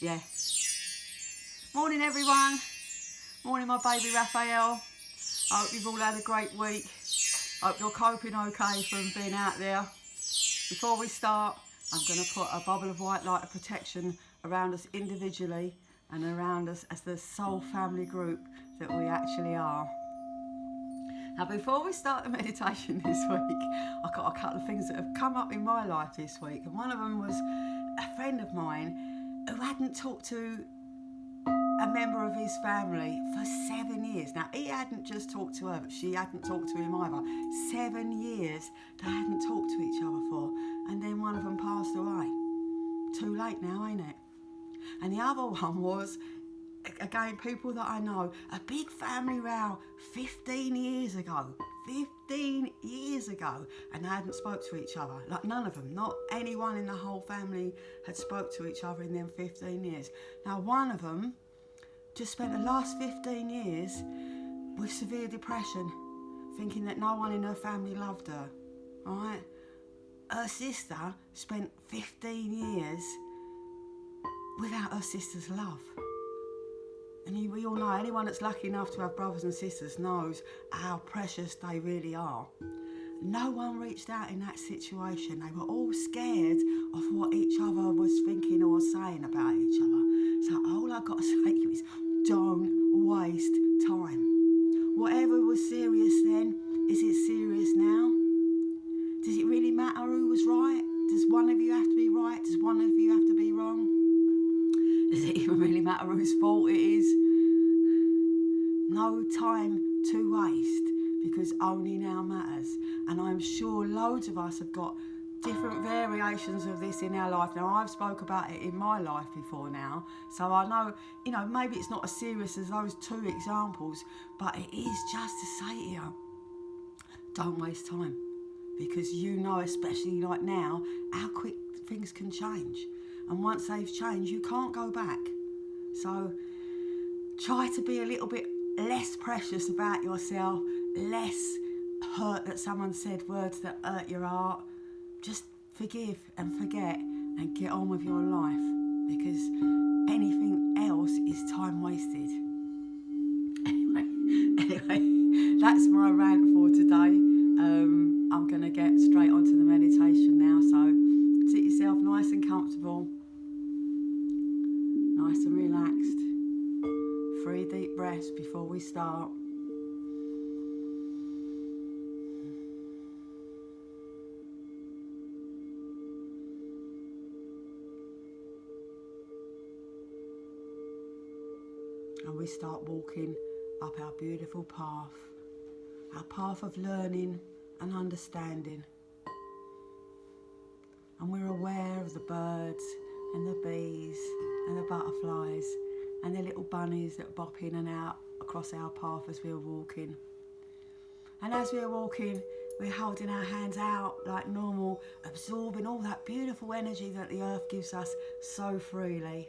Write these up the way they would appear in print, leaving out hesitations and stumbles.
Yeah. Morning everyone. Morning my baby Raphael. I hope you've all had a great week. I hope you're coping okay from being out there. Before we start, I'm going to put a bubble of white light of protection around us individually and around us as the soul family group that we actually are. Now before we start the meditation this week, I've got a couple of things that have come up in my life this week, and one of them was a friend of mine who hadn't talked to a member of his family for 7 years. Now he hadn't just talked to her, but she hadn't talked to him either. 7 years they hadn't talked to each other for, and then one of them passed away. Too late now, ain't it? And the other one was, again, people that I know, a big family row 15 years ago. 15 years ago, and they hadn't spoke to each other. Like none of them, not anyone in the whole family had spoke to each other in them 15 years. Now one of them just spent the last 15 years with severe depression, thinking that no one in her family loved her, right? Her sister spent 15 years without her sister's love. And we all know, anyone that's lucky enough to have brothers and sisters knows how precious they really are. No one reached out in that situation. They were all scared of what each other was thinking or saying about each other. So all I've got to say to you is, don't waste time. Whatever was serious then, is it serious now? Does it really matter who was right? Does one of you have to be right? Does one of you have to be wrong? Does it even really matter whose fault it is? No time to waste, because only now matters. And I'm sure loads of us have got different variations of this in our life. Now I've spoke about it in my life before now, so I know, maybe it's not as serious as those two examples, but it is just to say to you, don't waste time, because you know, especially like now, how quick things can change. And once they've changed, you can't go back. So try to be a little bit less precious about yourself, less hurt that someone said words that hurt your heart. Just forgive and forget and get on with your life, because anything else is time wasted. Anyway, that's my rant for today. I'm going to get straight onto the meditation now, so sit yourself nice and comfortable, nice and relaxed. 3 deep breaths before we start. And we start walking up our beautiful path, our path of learning and understanding. And we're aware of the birds and the bees and the butterflies and the little bunnies that bop in and out across our path as we're walking. And as we're walking, we're holding our hands out like normal, absorbing all that beautiful energy that the earth gives us so freely.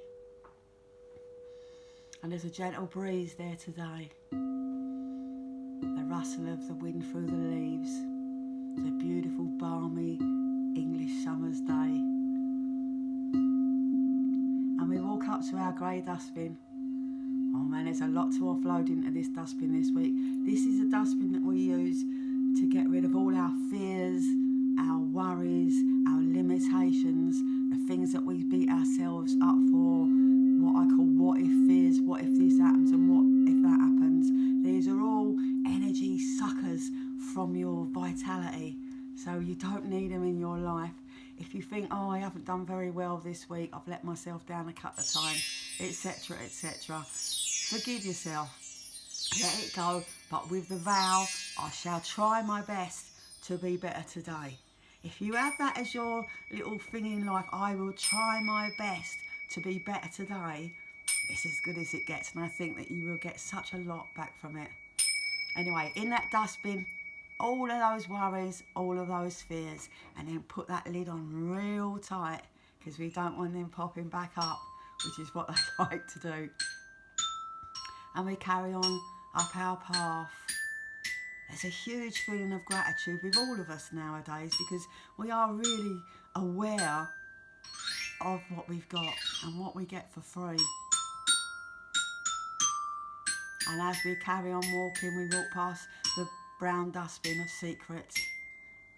And there's a gentle breeze there today. The rustle of the wind through the leaves. It's a beautiful, balmy English summer's day. And we walk up to our grey dustbin. Oh man, there's a lot to offload into this dustbin this week. This is a dustbin that we use to get rid of all our fears, our worries, our limitations, the things that we beat ourselves up for, what I call what if fears, what if this happens and what if that happens. These are all energy suckers from your vitality, so you don't need them in your life. If you think, oh, I haven't done very well this week, I've let myself down a couple of times, etc., etc., forgive yourself, let it go, but with the vow, I shall try my best to be better today. If you have that as your little thing in life, I will try my best to be better today, it's as good as it gets, and I think that you will get such a lot back from it. Anyway, in that dustbin, all of those worries, all of those fears, and then put that lid on real tight, because we don't want them popping back up, which is what they like to do. And we carry on up our path. There's a huge feeling of gratitude with all of us nowadays, because we are really aware of what we've got and what we get for free. And as we carry on walking, we walk past the brown dustbin of secrets,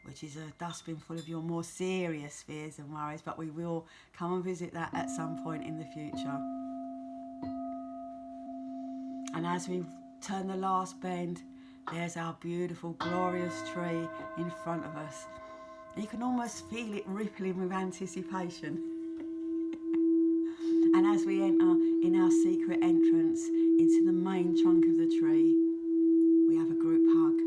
which is a dustbin full of your more serious fears and worries, but we will come and visit that at some point in the future. And as we turn the last bend, there's our beautiful, glorious tree in front of us. You can almost feel it rippling with anticipation. And as we enter in our secret entrance into the main trunk of the tree, we have a group hug.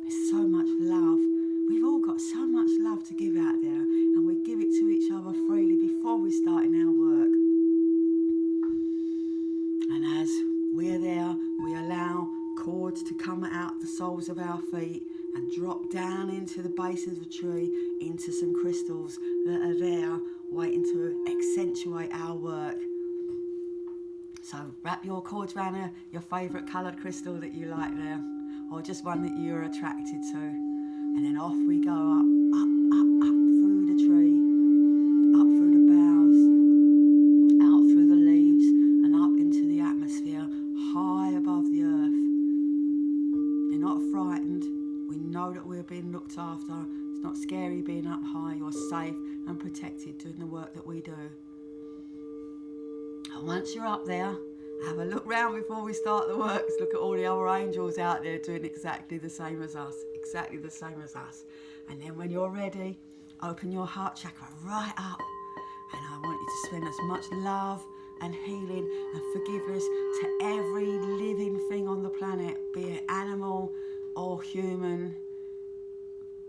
There's so much love. We've all got so much love to give out there, and we give it to each other freely before we start in our work. And as we're there, we allow cords to come out the soles of our feet and drop down into the base of the tree into some crystals that are there waiting to accentuate our work. So wrap your cords around your favourite coloured crystal that you like there, or just one that you're attracted to. And then off we go up through the tree, up through the boughs, out through the leaves, and up into the atmosphere, high above the earth. You're not frightened. We know that we're being looked after. It's not scary being up high. You're safe and protected doing the work that we do. And once you're up there, have a look round before we start the works. Look at all the other angels out there doing exactly the same as us. Exactly the same as us. And then when you're ready, open your heart chakra right up. And I want you to spend as much love and healing and forgiveness to every living thing on the planet, be it animal or human,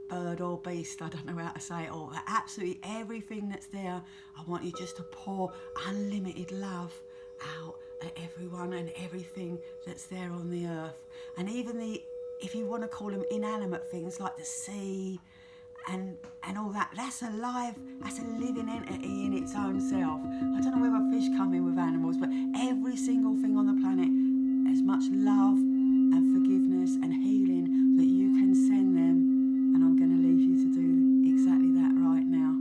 bird or beast, I don't know how to say it all, but absolutely everything that's there. I want you just to pour unlimited love out at everyone and everything that's there on the earth. And even if you want to call them inanimate things like the sea and all that, that's alive, that's a living entity in its own self. I don't know whether fish come in with animals, but every single thing on the planet, as much love and forgiveness and healing that you can send them. And I'm going to leave you to do exactly that right now.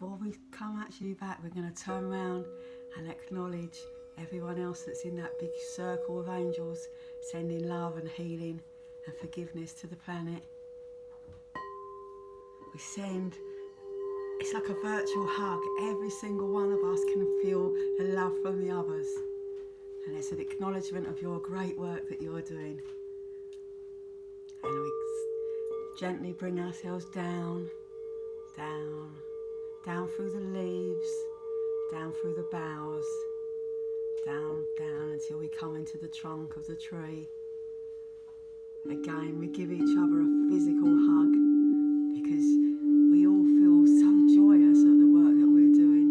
before we come actually back, we're going to turn around and acknowledge everyone else that's in that big circle of angels, sending love and healing and forgiveness to the planet. We send, it's like a virtual hug. Every single one of us can feel the love from the others. And it's an acknowledgement of your great work that you're doing. And we gently bring ourselves down, down, down through the leaves, down through the boughs, down, down until we come into the trunk of the tree. Again, we give each other a physical hug because we all feel so joyous at the work that we're doing.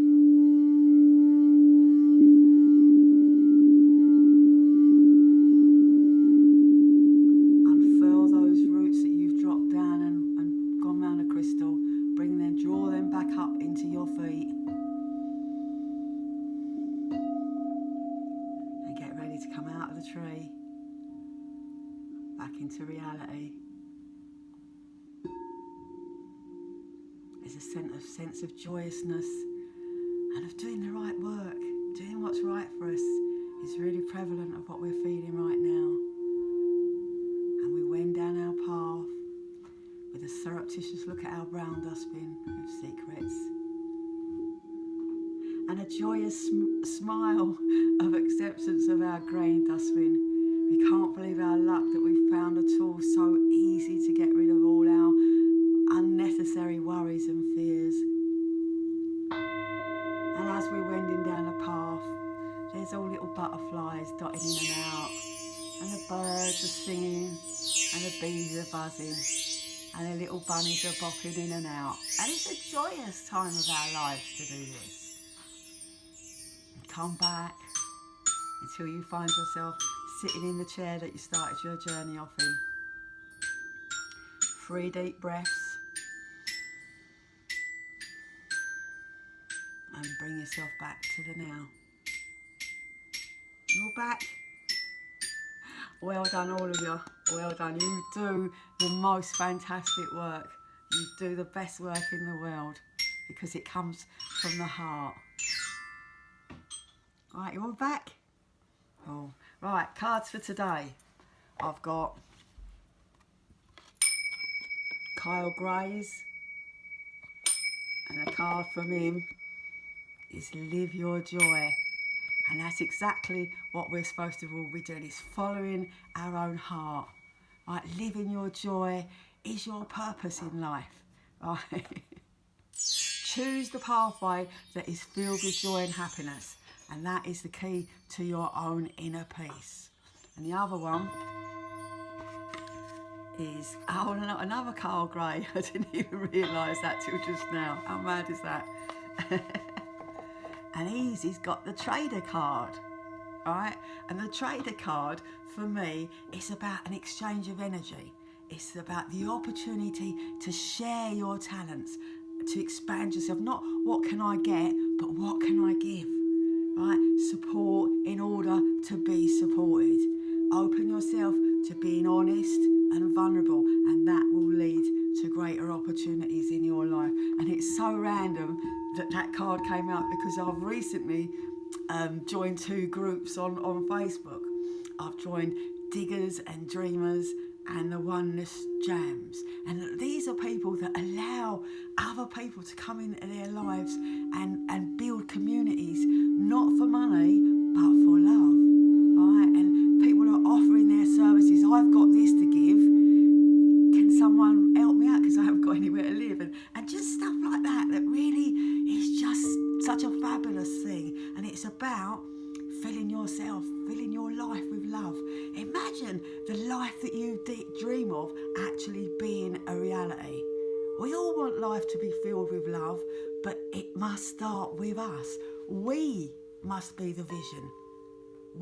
Unfurl those roots that you've dropped down and gone round the crystal. Bring them, draw them back up into your feet. And get ready to come out of the tree, back into reality. There's a sense of joyousness and of doing the right work, doing what's right for us is really prevalent of what we're feeling right now. And we wend down our path with a surreptitious look at our brown dustbin of secrets and a joyous smile of acceptance of our grey dustbin. We can't believe our luck that we found a tool so easy to get rid of all our unnecessary worries and fears. And as we're wending down the path, there's all little butterflies dotting in and out, and the birds are singing, and the bees are buzzing, and the little bunnies are bopping in and out. And it's a joyous time of our lives to do this. And come back until you find yourself sitting in the chair that you started your journey off in. 3 deep breaths. And bring yourself back to the now. You're back. Well done, all of you. Well done. You do the most fantastic work. You do the best work in the world because it comes from the heart. Right, you're all back? Oh, right, cards for today. I've got Kyle Gray's, and a card from him is Live Your Joy. And that's exactly what we're supposed to all be doing, is following our own heart. Right, living your joy is your purpose in life. Right? Choose the pathway that is filled with joy and happiness. And that is the key to your own inner peace. And the other one is, oh, another Carl Gray. I didn't even realise that till just now. How mad is that? And he's got the trader card, right? And the trader card, for me, is about an exchange of energy. It's about the opportunity to share your talents, to expand yourself. Not what can I get, but what can I give, right? Support in order to be supported. Open yourself to being honest and vulnerable, and that will lead to greater opportunities in your life. And it's so random that card came out because I've recently joined 2 groups on Facebook. I've joined Diggers and Dreamers and the Oneness Jams. And these are people that allow other people to come into their lives and build communities, not for money, but for love. Right? And people are offering their services. I've got this to give. Can someone help me out because I haven't got anywhere to live? And just stuff like that really is just such a fabulous thing. And it's about filling yourself, filling your life with love. Imagine the life that you dream of actually being a reality. We all want life to be filled with love, but it must start with us. We must be the vision.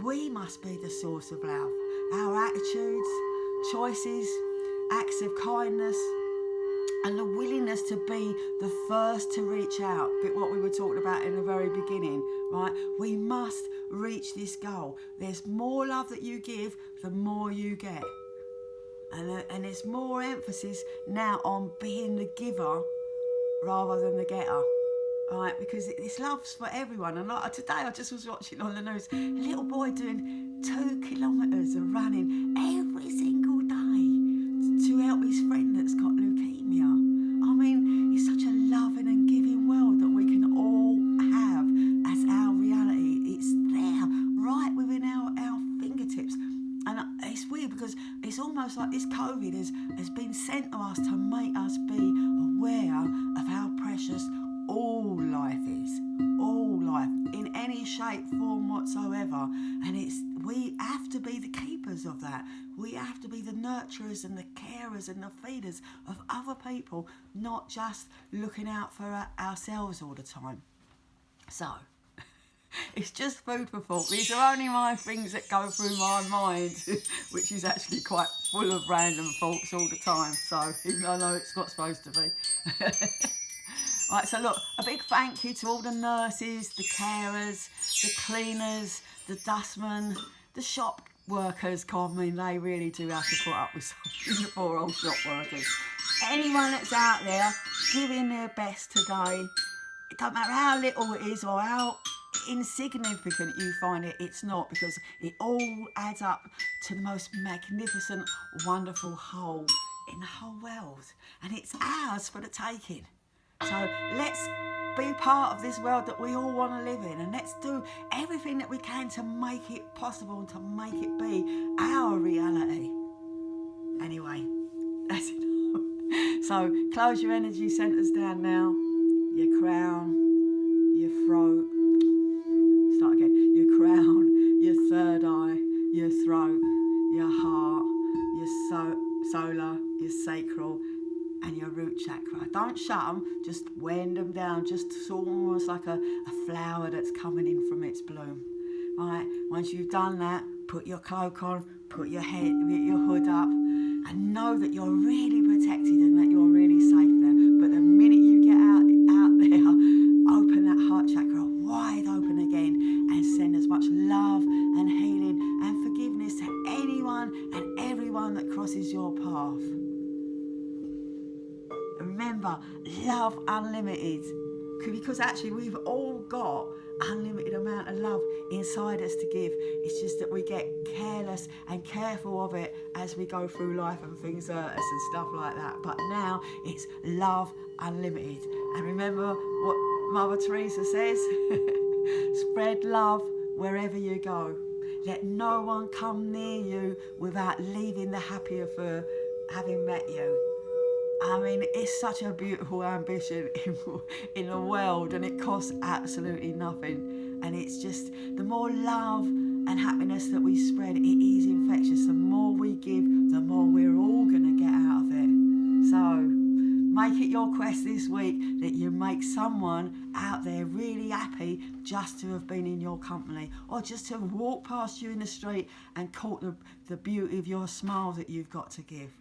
We must be the source of love. Our attitudes, choices, acts of kindness, and the willingness to be the first to reach out, bit what we were talking about in the very beginning, right? We must reach this goal. There's more love that you give, the more you get. And there's more emphasis now on being the giver rather than the getter. right? Because this love's for everyone. And like today, I just was watching on the news, a little boy doing 2 kilometres of running every single day to help his friend that's got leukemia. I mean, it's such a loving and giving world that we can all have as our reality. It's there, right within our fingertips. And it's weird because it's almost like this COVID has been sent to us to make us be aware of how precious all life is. All life, in any shape, form whatsoever. And we have to be the keepers of that. We have to be the nurturers and the carers and the feeders of other people, not just looking out for ourselves all the time. So, it's just food for thought. These are only my things that go through my mind, which is actually quite full of random thoughts all the time. So, even though I know it's not supposed to be. Right, so look, a big thank you to all the nurses, the carers, the cleaners, the dustmen, the shop workers. I mean, they really do have to put up with some the poor old shop workers. Anyone that's out there giving their best today, it don't matter how little it is or how insignificant you find it, it's not, because it all adds up to the most magnificent, wonderful whole in the whole world. And it's ours for the taking. So let's be part of this world that we all want to live in, and let's do everything that we can to make it possible and to make it be our reality. Anyway, that's it. So close your energy centres down now. Your crown, your throat. Start again. Your crown, your third eye, your throat, your heart, your solar, your sacral, and your root chakra. Don't shut them, just wind them down, just almost like a flower that's coming in from its bloom. Right, once you've done that, put your cloak on, put your hood up, and know that you're really protected and that you're really safe there. But the minute you get out there, open that heart chakra wide open again and send as much love and healing and forgiveness to anyone and everyone that crosses your path. Remember, love unlimited, because actually we've all got unlimited amount of love inside us to give. It's just that we get careless and careful of it as we go through life and things hurt us and stuff like that. But now it's love unlimited. And remember what Mother Teresa says, spread love wherever you go. Let no one come near you without leaving the happier for having met you. I mean, it's such a beautiful ambition in the world, and it costs absolutely nothing. And it's just, the more love and happiness that we spread, it is infectious. The more we give, the more we're all going to get out of it. So, make it your quest this week that you make someone out there really happy just to have been in your company, or just to have walked past you in the street and caught the beauty of your smile that you've got to give.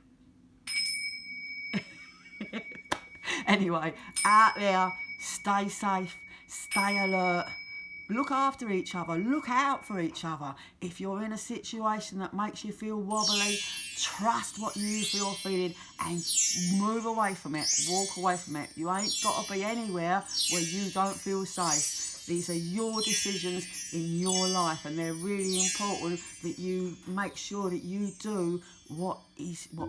Anyway, out there, stay safe, stay alert, look after each other, look out for each other. If you're in a situation that makes you feel wobbly, trust what you feel feeling and move away from it, walk away from it. You ain't got to be anywhere where you don't feel safe. These are your decisions in your life, and they're really important that you make sure that you do what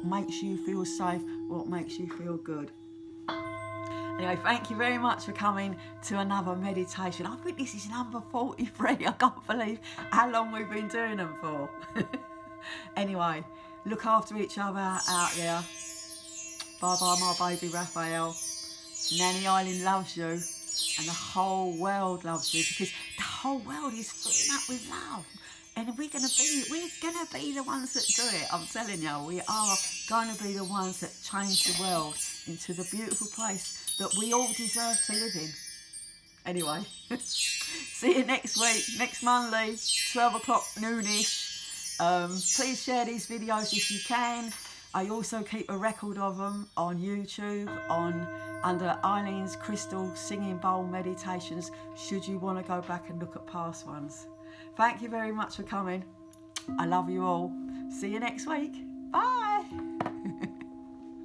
makes you feel safe, what makes you feel good. Anyway, thank you very much for coming to another meditation. I think this is number 43. I can't believe how long we've been doing them for. Anyway, look after each other out there. Bye-bye, my baby Raphael. Nanny Eileen loves you, and the whole world loves you, because the whole world is filling up with love. And we're gonna be the ones that do it. I'm telling you, we are going to be the ones that change the world into the beautiful place that we all deserve to live in. Anyway, see you next week, next Monday, 12 o'clock noonish. Please share these videos if you can. I also keep a record of them on YouTube under Eileens Crystal Singing Bowl Meditations, should you want to go back and look at past ones. Thank you very much for coming. I love you all. See you next week. Bye.